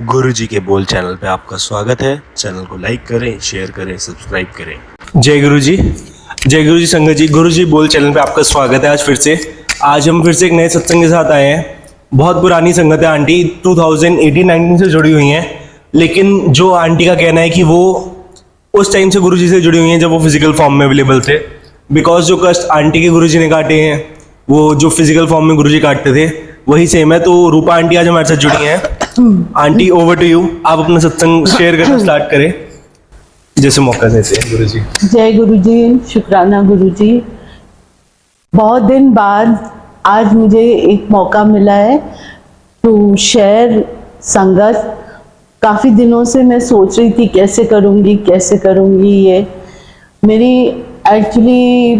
गुरुजी के बोल चैनल पे आपका स्वागत है। चैनल को लाइक करें, शेयर करें, सब्सक्राइब करें। जय गुरुजी, जय गुरुजी संगत जी। गुरुजी बोल चैनल पे आपका स्वागत है। आज हम फिर से एक नए सत्संग के साथ आए हैं। बहुत पुरानी संगत है आंटी, 2018-19 से जुड़ी हुई हैं, लेकिन जो आंटी का कहना है कि वो उस टाइम से गुरुजी से जुड़ी हुई हैं जब वो फिजिकल फॉर्म में अवेलेबल थे। बिकॉज जो कष्ट आंटी के गुरुजी ने काटे हैं, वो जो फिजिकल फॉर्म में गुरुजी काटते थे वही सेम है। तो रूपा आंटी आज हमारे साथ जुड़ी हैं। आंटी ओवर टू यू, आप अपना सत्संग शेयर करना स्टार्ट करें जैसे मौका देते हैं। गुरुजी जय गुरुजी, शुक्राना गुरुजी। बहुत दिन बाद आज मुझे एक मौका मिला है टू शेयर संगत। काफ़ी दिनों से मैं सोच रही थी कैसे करूँगी ये। मेरी एक्चुअली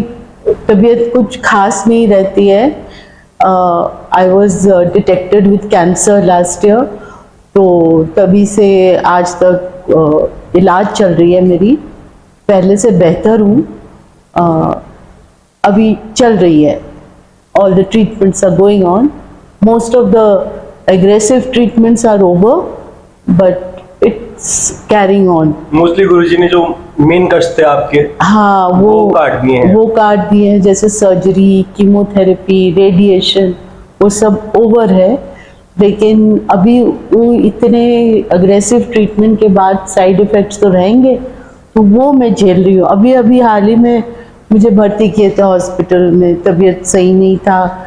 तबीयत कुछ खास नहीं रहती है। I was detected with cancer last year, तो तभी से आज तक इलाज चल रही है मेरी। पहले से बेहतर हूँ, अभी चल रही है। All the treatments are going on. Most of the aggressive treatments are over, but it's carrying on. Mostly Guruji ने जो मेन कष्ट थे आपके, हाँ, वो काट दिए हैं। जैसे सर्जरी, कीमोथेरेपी, रेडिएशन, वो सब ओवर है। लेकिन अभी वो इतने अग्रेसिव ट्रीटमेंट के बाद साइड इफेक्ट्स तो रहेंगे, तो वो मैं झेल रही हूँ। अभी हाल ही में मुझे भर्ती किए थे हॉस्पिटल में। तबीयत सही नहीं था,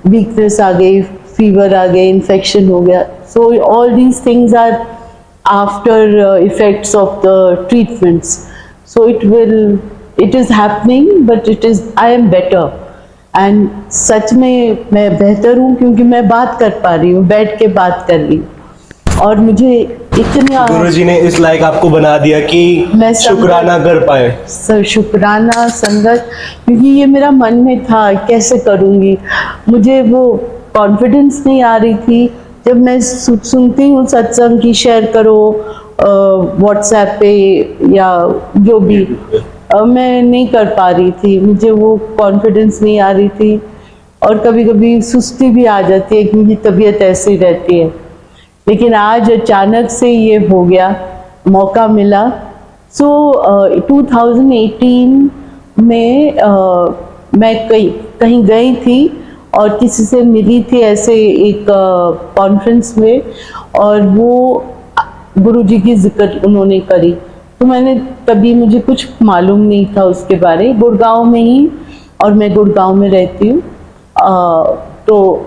वीकनेस आ गई, फीवर आ गई, इन्फेक्शन हो गया। So all these things are after effects of the treatments. So it is happening, but I am better. And सच में मैं बेहतर हूँ क्योंकि मैं बात कर पा रही हूँ, बैठ के बात कर रही हूँ। और मुझे इतना गुरुजी ने इस लायक आपको बना दिया कि मैं शुक्राना कर पाए। सर शुक्राना संगत, क्योंकि ये मेरा मन में था कैसे करूँगी। मुझे वो कॉन्फिडेंस नहीं आ रही थी। जब मैं सुनती हूँ सत्संग की शेयर करो व्हाट्सएप पे या जो भी, मैं नहीं कर पा रही थी। मुझे वो कॉन्फिडेंस नहीं आ रही थी, और कभी कभी सुस्ती भी आ जाती है क्योंकि तबीयत ऐसी रहती है। लेकिन आज अचानक से ये हो गया, मौका मिला। सो 2018 में मैं कहीं गई थी और किसी से मिली थी ऐसे एक कॉन्फ्रेंस में, और वो गुरुजी की जिक्र उन्होंने करी। तो मैंने तभी, मुझे कुछ मालूम नहीं था उसके बारे। गुड़गांव में ही, और मैं गुड़गांव में रहती हूँ, तो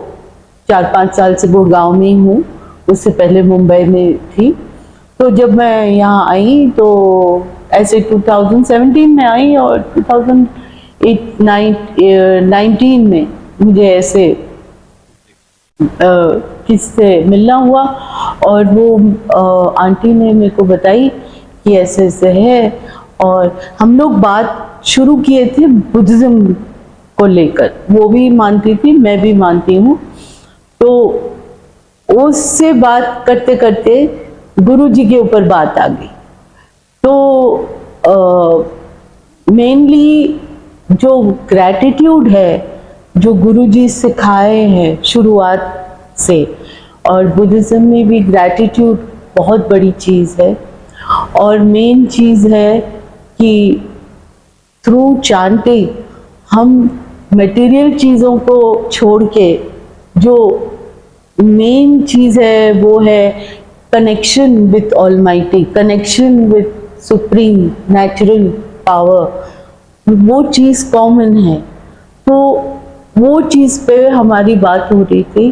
4-5 साल से गुड़गांव में ही हूँ। उससे पहले मुंबई में थी। तो जब मैं यहाँ आई तो ऐसे 2017 में आई, और 2019 में मुझे ऐसे किससे मिलना हुआ, और वो आंटी ने मेरे को बताई कि ऐसे ऐसे है। और हम लोग बात शुरू किए थे बुद्धिज्म को लेकर। वो भी मानती थी, मैं भी मानती हूँ। तो उससे बात करते करते गुरुजी के ऊपर बात आ गई। तो मेनली जो ग्रैटिट्यूड है, जो गुरुजी सिखाए हैं शुरुआत से, और बुद्धिज्म में भी ग्रैटिट्यूड बहुत बड़ी चीज़ है। और मेन चीज़ है कि थ्रू चांटिंग हम मटेरियल चीज़ों को छोड़ के जो मेन चीज़ है वो है connection with almighty, connection with supreme natural power. वो चीज़ कॉमन है। तो वो चीज़ पे हमारी बात हो रही थी,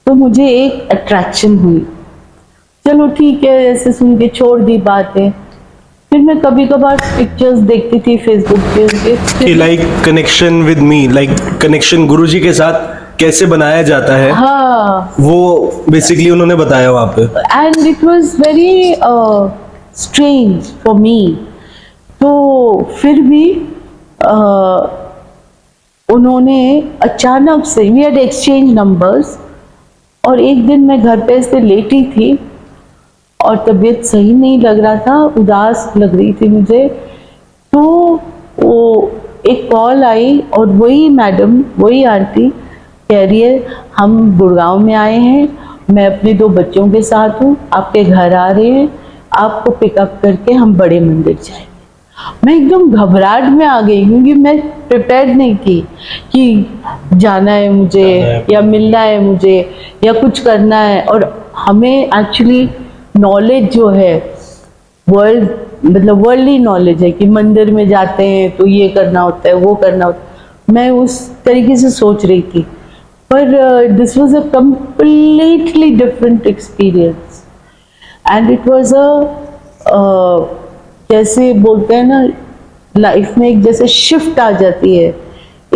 तो मुझे एक अट्रैक्शन हुई। चलो ठीक है, ऐसे सुन के छोड़ दी बातें। फिर मैं कभी कभार पिक्चर्स देखती थी फेसबुक पे, like connection with me, like connection Guruji के साथ कैसे बनाया जाता है। हाँ, वो बेसिकली उन्होंने बताया वहाँ पे। And it was very strange for me. तो फिर भी उन्होंने अचानक से, वी हैड एक्सचेंज नंबर्स, और एक दिन मैं घर पे से लेटी थी और तबीयत सही नहीं लग रहा था, उदास लग रही थी मुझे। तो वो एक कॉल आई, और वही मैडम, वही आंटी कह रही है हम गुड़गांव में आए हैं, मैं अपने 2 बच्चों के साथ हूँ, आपके घर आ रहे हैं, आपको पिकअप करके हम बड़े मंदिर जाएंगे। मैं एकदम घबराहट में आ गई क्योंकि मैं प्रिपेयर्ड नहीं थी कि जाना है मुझे या मिलना है मुझे या कुछ करना है। और हमें एक्चुअली नॉलेज जो है वर्ल्डली नॉलेज है कि मंदिर में जाते हैं तो ये करना होता है, वो करना होता है। मैं उस तरीके से सोच रही थी, पर this was a completely different experience and it was a जैसे बोलते हैं ना, लाइफ में एक जैसे शिफ्ट आ जाती है,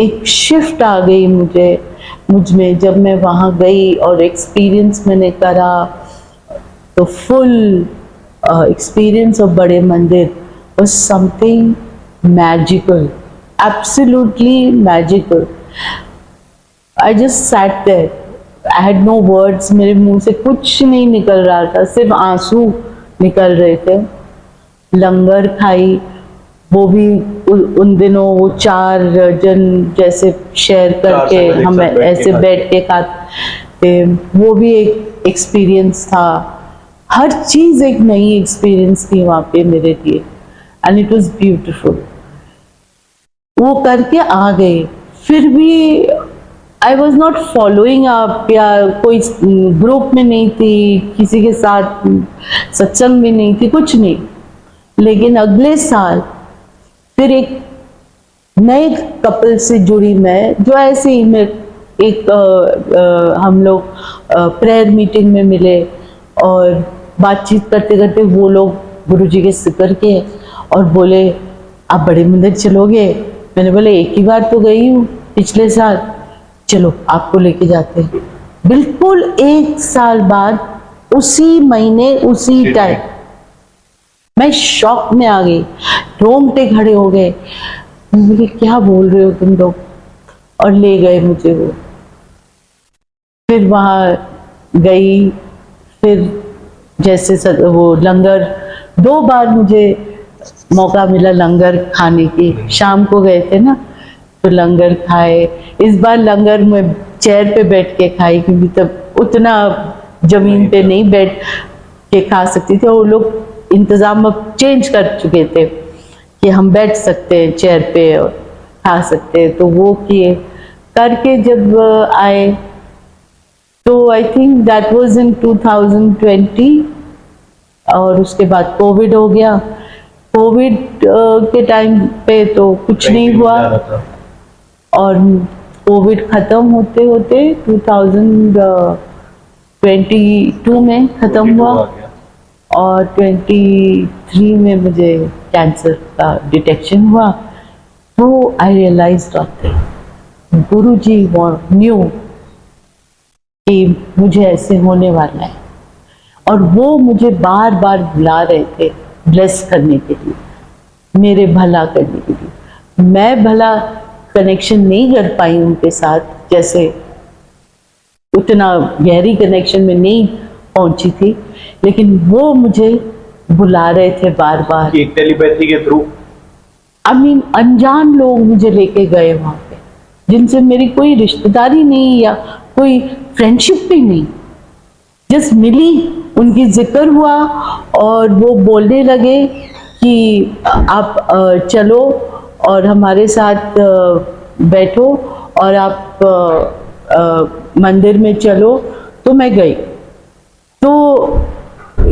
एक शिफ्ट आ गई मुझ में जब मैं वहाँ गई और एक्सपीरियंस मैंने करा। तो फुल एक्सपीरियंस ऑफ बड़े मंदिर was something magical, absolutely magical. I just sat there. I had no words. मेरे मुंह से कुछ नहीं निकल रहा था, सिर्फ आंसू निकल रहे थे। लंगर खाई, वो भी उन दिनों वो 4 जन जैसे शेयर करके हम ऐसे बैठ के खाते, वो भी एक एक्सपीरियंस था। हर चीज एक नई एक्सपीरियंस थी वहाँ पे मेरे लिए एंड इट वाज ब्यूटीफुल। वो करके आ गए, फिर भी I was not following up, या कोई ग्रुप में नहीं थी, किसी के साथ सत्संग भी नहीं थी, कुछ नहीं। लेकिन अगले साल फिर एक नए कपल से जुड़ी मैं, जो ऐसे ही हम लोग प्रेयर मीटिंग में मिले और बातचीत करते करते वो लोग गुरुजी के जिक्र के और बोले आप बड़े मंदिर चलोगे? मैंने बोले एक ही बार तो गई हूँ पिछले साल, चलो आपको लेके जाते हैं। बिल्कुल 1 साल बाद उसी महीने उसी टाइम मैं शॉक में आ गई, रोंगटे खड़े हो गए। मुझे क्या बोल रहे हो तुम लोग? और ले गए मुझे वो। फिर वहाँ गई, फिर जैसे वो लंगर 2 बार मुझे मौका मिला लंगर खाने की। शाम को गए थे ना, तो लंगर खाए। इस बार लंगर में चेयर पे बैठ के खाई क्योंकि तब उतना जमीन पे नहीं बैठ के खा सकती थी। वो लोग इंतजाम अब चेंज कर चुके थे कि हम बैठ सकते हैं चेयर पे और खा सकते हैं, तो वो किए। करके जब आए तो I think that was in 2020 और उसके बाद कोविड हो गया। कोविड के टाइम पे तो कुछ नहीं हुआ और कोविड खत्म होते होते 2022 में खत्म हुआ और 23 में मुझे कैंसर का डिटेक्शन हुआ। तो आई रियलाइज्ड गुरुजी न्यू कि मुझे ऐसे होने वाला है और वो मुझे बार बार बुला रहे थे ब्लेस करने के लिए, मेरे भला करने के लिए। मैं भला कनेक्शन नहीं कर पाई उनके साथ, जैसे उतना गहरी कनेक्शन में नहीं पहुंची थी, लेकिन वो मुझे बुला रहे थे बार बार एक टेलीपैथी के थ्रू। अनजान लोग मुझे लेके गए वहां पे, जिनसे मेरी कोई रिश्तेदारी नहीं या कोई फ्रेंडशिप भी नहीं, जस्ट मिली, उनकी जिक्र हुआ और वो बोलने लगे कि आप चलो और हमारे साथ बैठो और आप मंदिर में चलो। तो मैं गई। तो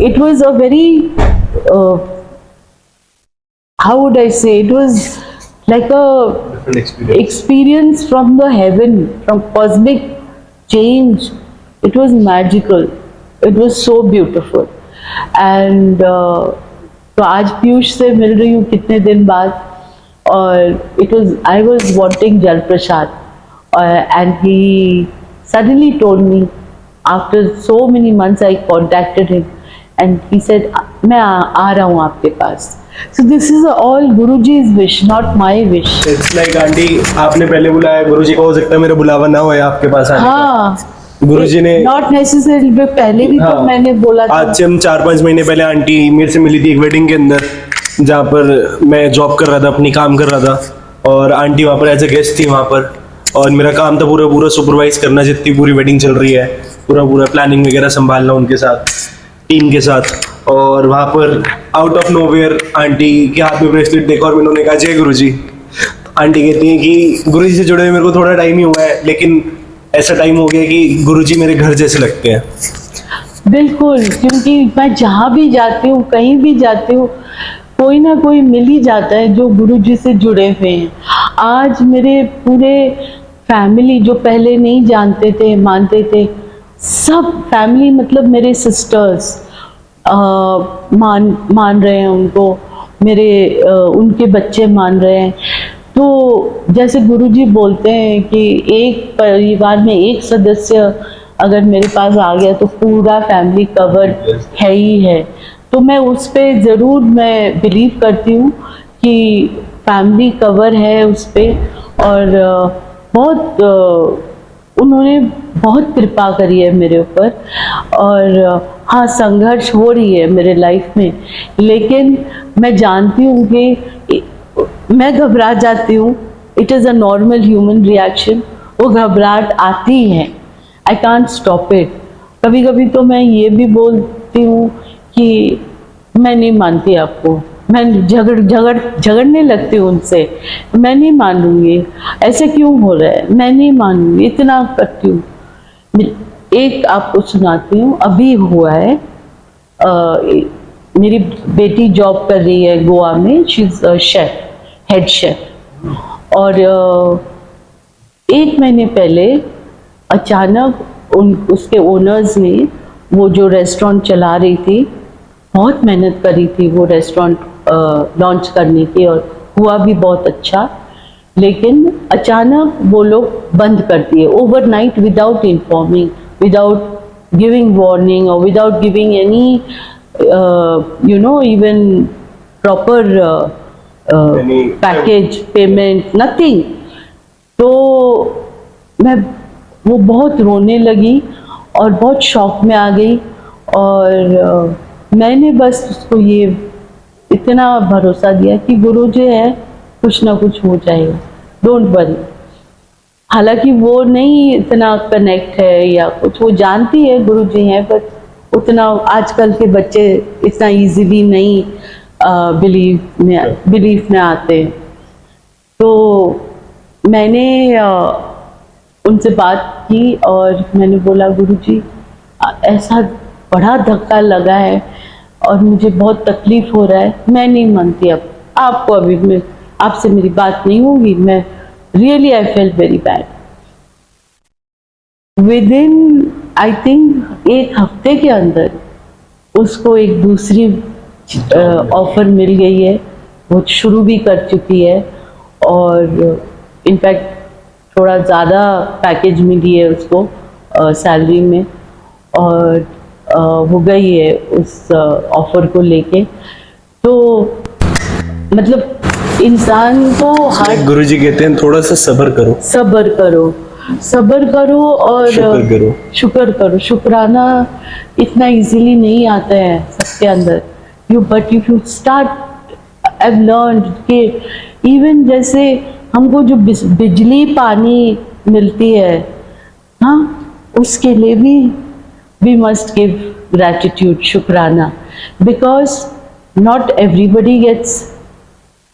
it was a very how would I say, it was like a experience from the heaven, from cosmic change. It was magical, it was so beautiful and तो आज पीयूष से मिल रही हूँ कितने दिन बाद और I was wanting जल प्रसाद and he suddenly told me after so many months I contacted him and he said मैं आ रहा हूँ आपके पास। So this is all Guruji's wish, not my wish. It's like aunty आपने पहले बुलाया, गुरुजी को हो सकता है मेरा बुलावा ना हो आपके पास आने का। गुरुजी ने नॉट नेसेसरी, पहले भी तो मैंने बोला था। आज से हम 4-5 महीने पहले आंटी मेरे से मिली थी एक वेडिंग के अंदर, जहाँ पर मैं जॉब कर रहा था, अपनी काम कर रहा था और आंटी वहाँ पर एज ए गेस्ट थी वहाँ पर और मेरा काम था पूरा सुपरवाइज करना जितनी पूरी वेडिंग चल रही है। पूरा पूरा प्लानिंग वगैरह संभालना उनके साथ, टीम के साथ। और वहाँ पर आउट ऑफ नोवेयर आंटी के हाथ में ब्रेसलेट देखा और उन्होंने कहा जय गुरुजी। आंटी कहती हैं कि गुरुजी से जुड़े हुए मेरे को थोड़ा टाइम ही हुआ है, लेकिन ऐसा टाइम हो गया कि गुरुजी मेरे घर जैसे लगते हैं। बिल्कुल, क्योंकि मैं जहाँ भी जाती हूँ, कहीं भी जाती हूँ, कोई ना कोई मिल ही जाता है जो गुरुजी से जुड़े हुए हैं। आज मेरे पूरे फैमिली जो पहले नहीं जानते थे, मानते थे, सब फैमिली मतलब मेरे सिस्टर्स मान रहे हैं उनको, मेरे उनके बच्चे मान रहे हैं। तो जैसे गुरुजी बोलते हैं कि एक परिवार में एक सदस्य अगर मेरे पास आ गया तो पूरा फैमिली कवर्ड है ही है। तो मैं उस पे ज़रूर मैं बिलीव करती हूँ कि फैमिली कवर है उस पे। और बहुत उन्होंने बहुत कृपा करी है मेरे ऊपर। और हाँ, संघर्ष हो रही है मेरे लाइफ में, लेकिन मैं जानती हूँ कि मैं घबरा जाती हूँ। It is a normal human reaction. वो घबराहट आती है, आई कांट स्टॉप इट। कभी कभी तो मैं ये भी बोलती हूँ कि मैं नहीं मानती आपको, मैं झगड़ने लगती हूँ उनसे, मैं नहीं मानूंगी, ऐसे क्यों हो रहा है, मैं नहीं मानूंगी, इतना करती हूँ। एक आपको सुनाती हूँ, अभी हुआ है। मेरी बेटी जॉब कर रही है गोवा में, she is chef, head chef. और 1 महीने पहले अचानक उसके ओनर्स ने, वो जो रेस्टोरेंट चला रही थी, बहुत मेहनत करी थी वो रेस्टोरेंट लॉन्च करने की, और हुआ भी बहुत अच्छा, लेकिन अचानक वो लोग बंद कर दिए overnight, without informing, without giving warning, और without giving any even proper package, payment, nothing. तो वो बहुत रोने लगी और बहुत शॉक में आ गई। और मैंने बस उसको ये इतना भरोसा दिया कि गुरु जी है, कुछ ना कुछ हो जाएगा, डोंट वरी। हालांकि वो नहीं इतना कनेक्ट है या कुछ, वो जानती है गुरु जी हैं, बट उतना आजकल के बच्चे इतना इजीली नहीं बिलीफ में आते। तो मैंने उनसे बात की और मैंने बोला गुरुजी ऐसा बड़ा धक्का लगा है और मुझे बहुत तकलीफ हो रहा है, मैं नहीं मानती अब आपको, अभी आपसे मेरी बात नहीं होगी, मैं really I felt very bad. Within I think 1 हफ्ते के अंदर उसको एक दूसरी ऑफर मिल गई है, वो शुरू भी कर चुकी है, और इनफैक्ट थोड़ा ज़्यादा पैकेज मिली है उसको सैलरी में, और वो गई है उस ऑफर को लेके। तो मतलब इंसान को हर गुरुजी कहते हैं थोड़ा सा सब्र करो, सब्र करो, सब्र करो और शुक्र करो। शुक्राना इतना इजीली नहीं आता है सबके अंदर। But if you start, I have learned कि इवन जैसे हमको जो बिजली पानी मिलती है, हाँ, उसके लिए भी वी मस्ट गिव ग्रैटिट्यूड, शुक्राना, बिकॉज नॉट एवरीबडी गेट्स।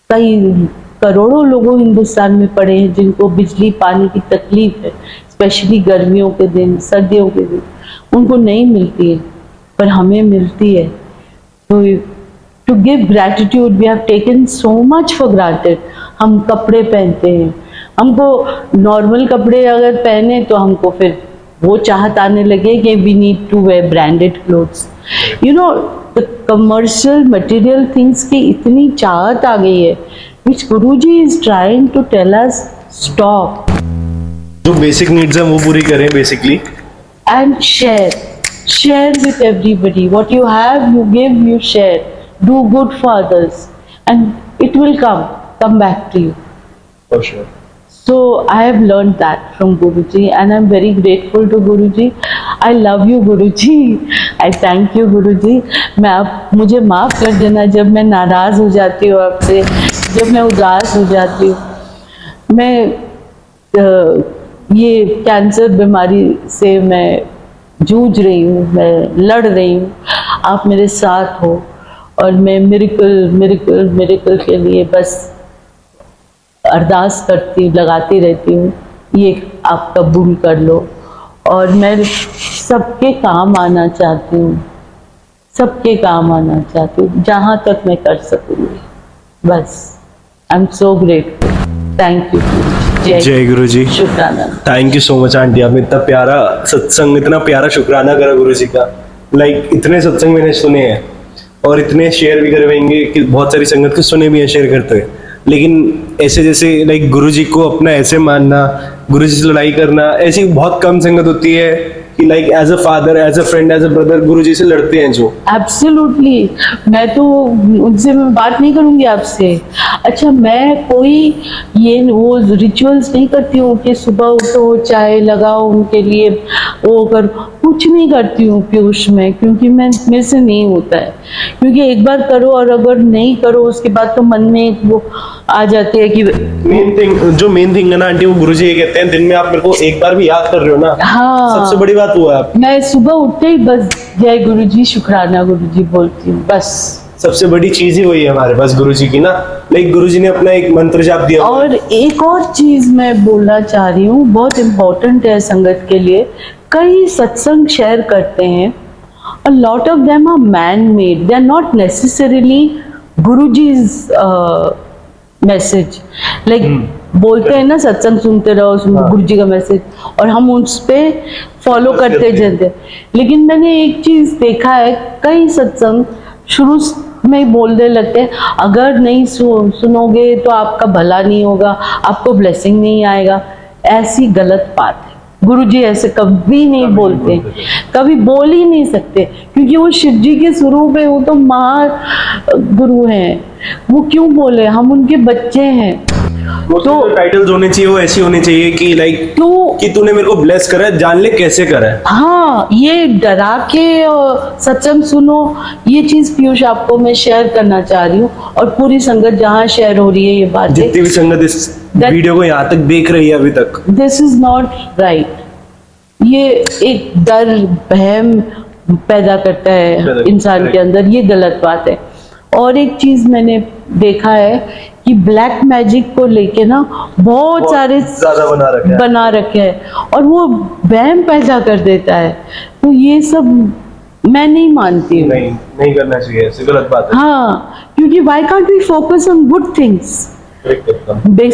कई करोड़ों लोगों हिंदुस्तान में पड़े हैं जिनको बिजली पानी की तकलीफ है, स्पेशली गर्मियों के दिन, सर्दियों के दिन उनको नहीं मिलती है, पर हमें मिलती है। तो to give gratitude, we have taken so much for granted. हम कपड़े पहनते हैं, हमको नॉर्मल कपड़े अगर पहने तो हमको फिर वो चाहत आने लगे कि we need to wear branded clothes. You know, the commercial material things की इतनी चाहत आ गई है, which Guruji is trying to tell us stop. जो बेसिक नीड्स हैं वो पूरी करें basically, and share with everybody what you have, you give, you share, do good for others, and it will come back to you. for sure. So I have learned that from Guruji, and I'm very grateful to Guruji. I love you Guruji, I thank you Guruji. मैं आप मुझे माफ़ कर देना जब मैं नाराज़ हो जाती हूँ आपसे, जब मैं उदास हो जाती हूँ। मैं ये कैंसर बीमारी से मैं जूझ रही हूँ, मैं लड़ रही हूँ, आप मेरे साथ हो और मैं मिरेकल मिरेकल मिरेकल के लिए बस अरदास करती लगाती रहती हूँ, ये आप कबूल कर लो। और मैं सबके काम आना चाहती हूँ, सबके काम आना चाहती हूँ जहाँ तक मैं कर सकूँगी। बस I am so grateful, thank you. जय गुरु जी। शुक्राना। Thank you so much aunty, आपने इतना प्यारा सत्संग, इतना प्यारा शुक्राना करा गुरु जी का। इतने सत्संग मैंने सुने हैं और इतने शेयर भी करवाएंगे कि बहुत सारी संगत के सुने भी हैं शेयर करते हुए, लेकिन ऐसे जैसे गुरु जी को अपना ऐसे मानना, गुरु जी से लड़ाई करना, ऐसी बहुत कम संगत होती है कि as a father, as a friend, as a brother Guru ji से लड़ते हैं जो। एब्सोल्युटली, मैं तो उनसे मैं बात नहीं करूंगी आपसे। अच्छा, मैं कोई ये वो रिचुअल्स नहीं करती हूँ कि सुबह उठो चाय लगाओ उनके लिए, वो कर कुछ नहीं करती हूँ पीयूष में, क्योंकि मेरे से नहीं होता है। क्योंकि एक बार करो और अगर नहीं करो उसके बाद तो मन में वो आ जाती है कि मेन थिंग है ना आंटी, वो गुरु जी ये कहते हैं दिन में आप मेरे को एक बार भी याद कर रहे हो ना, हाँ, सबसे बड़ी बात वो है। आप मैं सुबह उठते ही बस जय गुरु जी, शुक्राना गुरु जी बोलती हूँ, बस सबसे बड़ी चीज ही वही है हमारे पास गुरु जी की ना। गुरु जी ने अपना एक मंत्र जाप दिया। और एक और चीज मैं बोलना चाह रही हूँ, बहुत इम्पोर्टेंट है संगत के लिए। कई सत्संग शेयर करते हैं, a lot of them are man made, they are not necessarily Guruji's message. बोलते हैं ना सत्संग सुनते रहो, गुरु जी का मैसेज, और हम उस पे फॉलो करते जाते हैं। लेकिन मैंने एक चीज देखा है, कई सत्संग शुरू में ही बोलने लगते हैं अगर नहीं सुनोगे तो आपका भला नहीं होगा, आपको ब्लेसिंग नहीं आएगा। ऐसी गलत बात है, गुरु जी ऐसे कभी नहीं बोलते, कभी बोल ही नहीं सकते, क्योंकि वो शिव जी के स्वरूप है, वो तो महा गुरु हैं, वो क्यों बोले, हम उनके बच्चे हैं। तो टाइटल्स होने चाहिए, वो ऐसी होने चाहिए कि कि तूने मेरे को ब्लेस करा है, जान ले कैसे करा है। हाँ, ये डरा के सत्संग सुनो, ये चीज पीयूष आपको मैं शेयर करना चाह रही हूँ, और पूरी संगत जहाँ शेयर हो रही है ये बात, जितनी भी संगत इस वीडियो को यहाँ तक देख रही है अभी तक, दिस इज नॉट राइट। ये एक डर भयम पैदा करता है इंसान के अंदर, ये गलत बात है। और एक चीज मैंने देखा है कि ब्लैक मैजिक को लेके ना बहुत सारे ज्यादा बना रखे हैं और वो वहम पैदा कर देता है, तो ये सब मैं नहीं मानती हूँ। नहीं करना चाहिए, ऐसी गलत बात है। हाँ, क्योंकि why can't we focus on good things?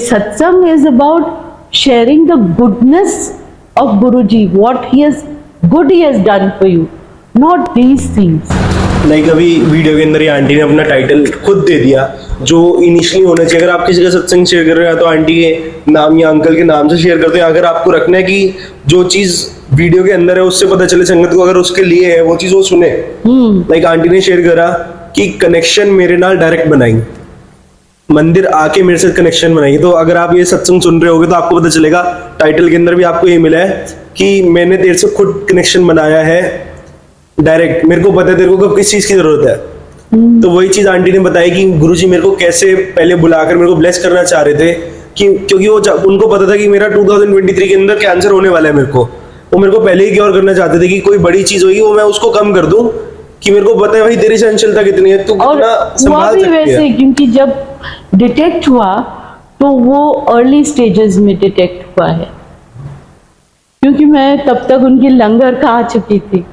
सत्संग is about sharing the goodness of Guruji, what he has done for you, not these things. अभी वीडियो के अंदर ये आंटी ने अपना टाइटल खुद दे दिया, जो इनिशियली होना चाहिए। अगर आप किसी का सत्संग शेयर कर रहे हैं तो आंटी के नाम या अंकल के नाम से शेयर करते हैं। अगर आपको रखना है कि जो चीज वीडियो के अंदर है उससे पता चले संगत को, अगर उसके लिए है वो चीज वो सुने। आंटी ने शेयर करा कि कनेक्शन मेरे नाल डायरेक्ट बनाई, मंदिर आके मेरे से कनेक्शन बनाइए। तो अगर आप ये सत्संग सुन रहे होगे तो आपको पता चलेगा, टाइटल के अंदर भी आपको ये मिला है कि मैंने तेरे से खुद कनेक्शन बनाया है डायरेक्ट, मेरे को पता है तेरे को कब किस चीज की जरूरत है। तो वही चीज आंटी ने बताई कि गुरुजी मेरे को कैसे पहले बुलाकर मेरे को ब्लेस करना चाह रहे थे, कि क्योंकि वो उनको पता था कि मेरा 2023 के अंदर कैंसर होने वाला है। वो मेरे को पहले ही क्योर करना चाहते थे कि कोई बड़ी चीज होगी वो मैं उसको कम कर दूं, कि मेरे को पता है भाई तेरी सहनशीलता कितनी है, तू कितना संभाल सकती है। वैसे क्योंकि जब डिटेक्ट हुआ तो वो अर्ली स्टेजेस में डिटेक्ट हुआ है, क्योंकि मैं तब तक उनकी लंगर खा चुकी थी।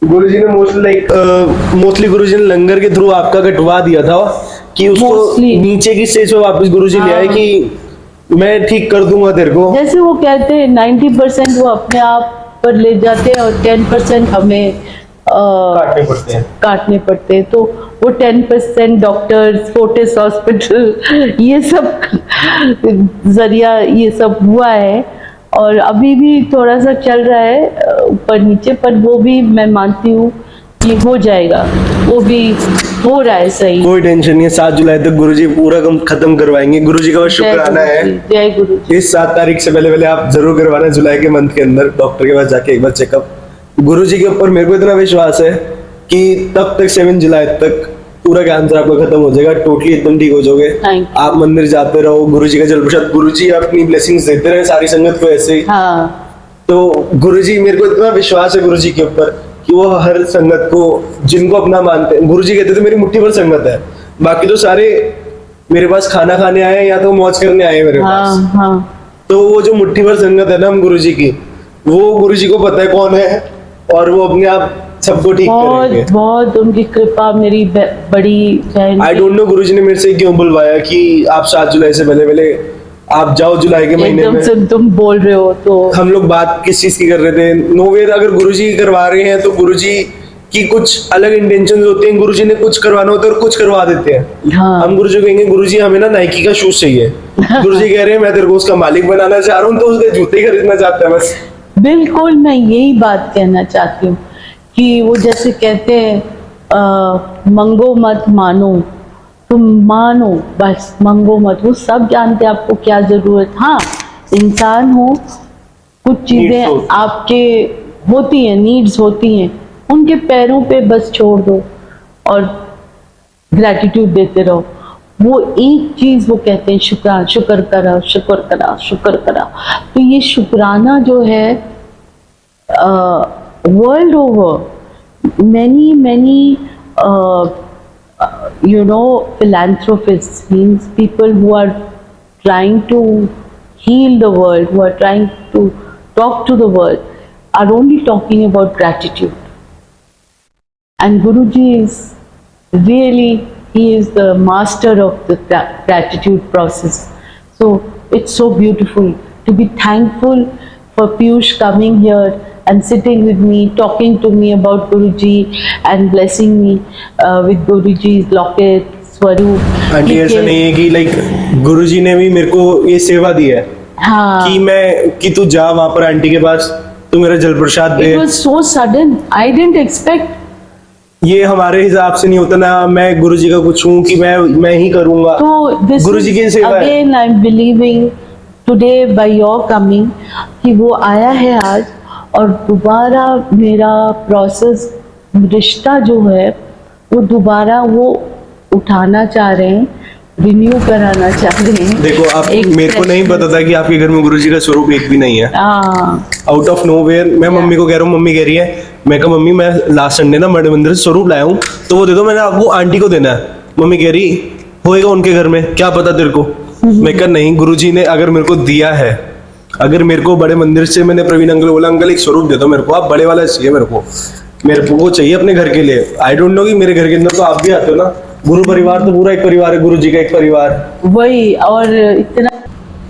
गुरुजी ने मोस्टली गुरुजी ने लंगर के थ्रू आपका कटवा दिया था कि उसको नीचे की स्टेज पे वापस गुरुजी ले आए कि मैं ठीक कर दूंगा तेरे को। जैसे वो कहते हैं 90% वो अपने आप पर ले जाते हैं और 10% हमें काटने पड़ते हैं। तो वो 10% डॉक्टर्स, फोर्टिस हॉस्पिटल, ये सब जरिया ये सब हुआ है, और अभी भी थोड़ा सा चल रहा है ऊपर नीचे, पर वो भी मैं मानती हूँ कि हो जाएगा, वो भी हो रहा है सही। कोई टेंशन नहीं है, 7 जुलाई तक गुरुजी पूरा काम खत्म करवाएंगे। गुरुजी का बस शुक्राना है। जय गुरुजी। इस 7 तारीख से पहले आप जरूर करवाना, जुलाई के मंथ के अंदर डॉक्टर के पास जाके एक बार चेकअप। गुरुजी के ऊपर मेरे को इतना विश्वास है कि तब तक 7 जुलाई तक पूरा कैंसर आपका खत्म हो जाएगा, टोटली एकदम ठीक हो जाओगे। आप मंदिर जाते रहो, गुरुजी का जल प्रसाद, गुरुजी अपनी ब्लेसिंग्स देते रहे सारी संगत को ऐसे ही। हाँ। तो गुरुजी, मेरे को इतना विश्वास है गुरुजी के ऊपर कि वो हर संगत को, जिनको अपना मानते हैं, गुरुजी कहते थे मेरी मुट्ठी भर संगत है, बाकी तो सारे मेरे पास खाना खाने आए हैं या तो मौज करने आए हैं मेरे पास। हाँ हाँ, तो वो जो मुट्ठी भर संगत है ना हम गुरुजी की, वो गुरुजी को पता है कौन है, और वो अपने आप सबको ठीक करेंगे। बहुत बहुत उनकी कृपा मेरी बड़ी बहन आई की। डोंट नो गुरुजी ने मेरे से क्यों बुलवाया कि आप 7 जुलाई से पहले पहले आप जाओ जुलाई के महीने एकदम में। से तुम बोल रहे हो तो हम लोग बात किस चीज की कर रहे थे, नोवेयर अगर गुरुजी करवा रहे हैं तो गुरुजी की कुछ अलग इंटेंशंस होते हैं, गुरुजी ने कुछ करवाना होता है और कुछ करवा देते हैं। हाँ। हम गुरुजी को कहेंगे गुरुजी हमें ना नाइकी का शूज चाहिए, गुरुजी कह रहे हैं मैं तेरे को उसका मालिक बनाना चाह रहा हूँ, तो उसके जूते खरीदना चाहता है बस। बिल्कुल, मैं यही बात कहना चाहती हूँ कि वो जैसे कहते हैं मंगो मत मानो, तुम मानो बस, मंगो मत। वो सब जानते हैं आपको क्या जरूरत। हाँ, इंसान हो, कुछ Needs चीजें होती हैं। आपके होती हैं, नीड्स होती हैं, उनके पैरों पे बस छोड़ दो और ग्रैटिट्यूड देते रहो। वो एक चीज वो कहते हैं, शुक्राना, शुक्र करा, शुक्र करा, शुक्र करा। तो ये शुक्राना जो है, world over, many philanthropists, means people who are trying to heal the world, who are trying to talk to the world, are only talking about gratitude. And Guruji is really, he is the master of the gratitude process. So it's so beautiful to be thankful for Piyush coming here and sitting with me, talking to me about Guruji and blessing me with Guruji's locket, Swaroop. Aunty ऐसा नहीं है कि like गुरुजी ने भी मेरे को ये सेवा दी है हाँ, कि तू जा वहां पर आंटी के पास, तू मेरा जल प्रसाद दे। it was so sudden. I didn't expect. ये हमारे हिसाब से नहीं होता ना, मैं गुरुजी का कुछ हूँ कि मैं ही करूंगा। So this गुरुजी की is सेवा है। again I'm believing today by your coming कि वो आया है आज, और दोबारा मेरा प्रोसेस, रिश्ता जो है वो दोबारा वो उठाना चाह रहे हैं, रिन्यू कराना चाह रहे हैं। देखो आप, एक मेरे को नहीं पता था कि आपके घर में गुरुजी का स्वरूप एक भी नहीं है। आउट ऑफ नोवेयर मैं मम्मी को कह रहा हूँ, मम्मी कह रही है, मैं कहा मम्मी मैं लास्ट संडे ना बड़े मंदिर से स्वरूप लाया हूँ, तो वो दे दो, मैंने आपको आंटी को देना है। मम्मी कह रही होएगा उनके घर में, क्या पता तेरे को। मैं कहा नहीं, गुरुजी ने अगर मेरे को दिया है, अगर मेरे को बड़े मंदिर से, मैंने प्रवीण अंकल बोला अंकल एक स्वरूप दे दो मेरे को, आप बड़े वाला चाहिए मेरे को वो चाहिए अपने घर के लिए। आई डोंट नो कि मेरे घर के अंदर तो आप भी आते हो ना, गुरु परिवार तो पूरा एक परिवार है, गुरुजी का एक परिवार वही, और इतना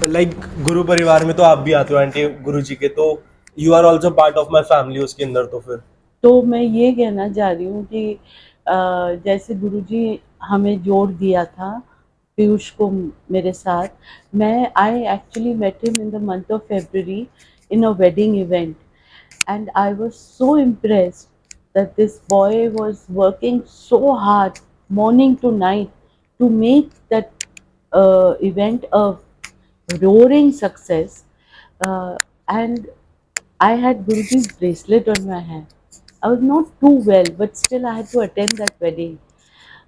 लाइक गुरु परिवार में तो आप भी आते हो आंटी गुरुजी के, तो you are also part of my family उसके अंदर। तो फिर तो मैं ये कहना चाह रही हूँ कि जैसे गुरुजी हमें जोड़ दिया था पीयूष को मेरे साथ, मैं I actually met him in the month of February in a wedding event, and I was so impressed that this boy was working so hard morning to night to make that event a roaring success, and I had Guruji's bracelet on my hand. I was not too well, but still I had to attend that wedding.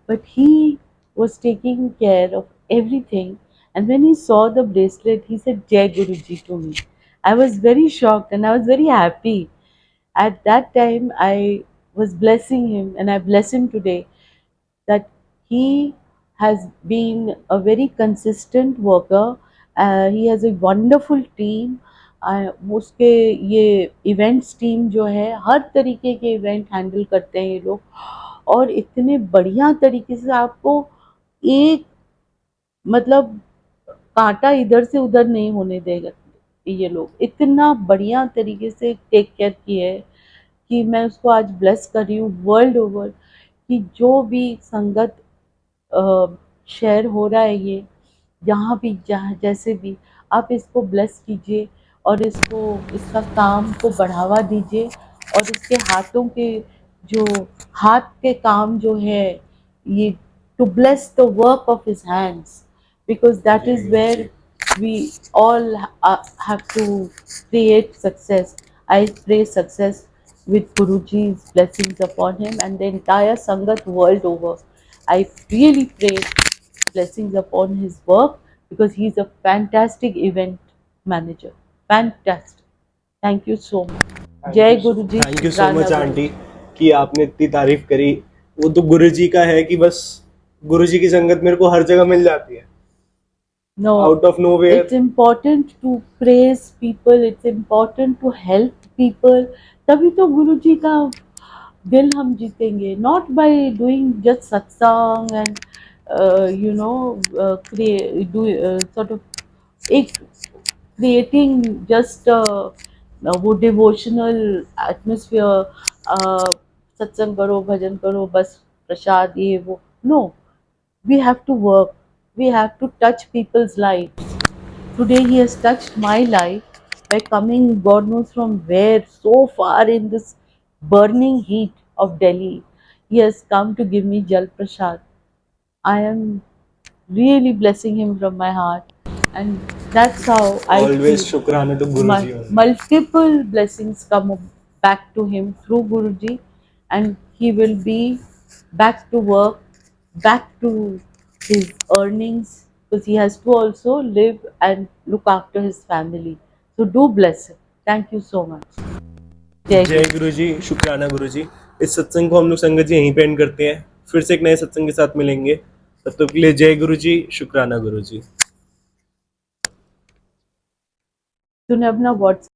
But he was taking care of everything. And when he saw the bracelet, he said, Jai Guruji to me. I was very shocked and I was very happy. At that time, I was blessing him, and I bless him today, that he has been a very consistent worker. He has a wonderful team. उसके ये events team जो है, हर तरीके के event handle करते हैं ये लोग, और इतने बढ़िया तरीके से आपको एक, मतलब कांटा इधर से उधर नहीं होने देगा। ये लोग इतना बढ़िया तरीके से टेक केयर किए है कि मैं उसको आज ब्लेस कर रही हूँ वर्ल्ड ओवर, कि जो भी संगत शेयर हो रहा है, ये जहाँ भी, जहाँ जैसे भी, आप इसको ब्लेस कीजिए और इसको, इसका काम को बढ़ावा दीजिए, और इसके हाथों के जो हाथ के काम जो है, ये to bless the work of his hands, because that is where we all have to create success. I pray success with Guruji's blessings upon him and the entire Sangat world over. I really pray blessings upon his work, because he's a fantastic event manager. Fantastic. Thank you so much. जय गुरु जी। Thank you so शुक्राना much गुरु aunty कि आपने इतनी तारीफ करी। वो तो गुरु जी का है कि बस गुरु जी की संगत मेरे को हर जगह मिल जाती है, No, out of nowhere. it's important to praise people, it's important to help people. तभी तो गुरु जी का दिल हम जीतेंगे, not by doing just satsang and do sort of एक creating just वो devotional atmosphere, सत्संग करो, भजन करो, बस प्रसाद ये वो, no, we have to work, we have to touch people's lives. Today he has touched my life by coming God knows from where, so far in this burning heat of Delhi. He has come to give me Jal Prasad. I am really blessing him from my heart, and that's how I always feel. शुक्राने तो गुरु जी होंगे। Multiple blessings come back to him through Guruji, and he will be back to work, back to his earnings, because he has to also live and look after his family. So do bless him. Thank you so much. Jai जय Guru. गुरु जी, शुक्राना गुरु जी। इस सत्संग को हम लोग संगत जी यहीं पे एंड करते हैं, फिर से एक नए सत्संग के साथ मिलेंगे। तब तक के लिए जय गुरु जी, शुक्राना गुरु जी। तूने अपना WhatsApp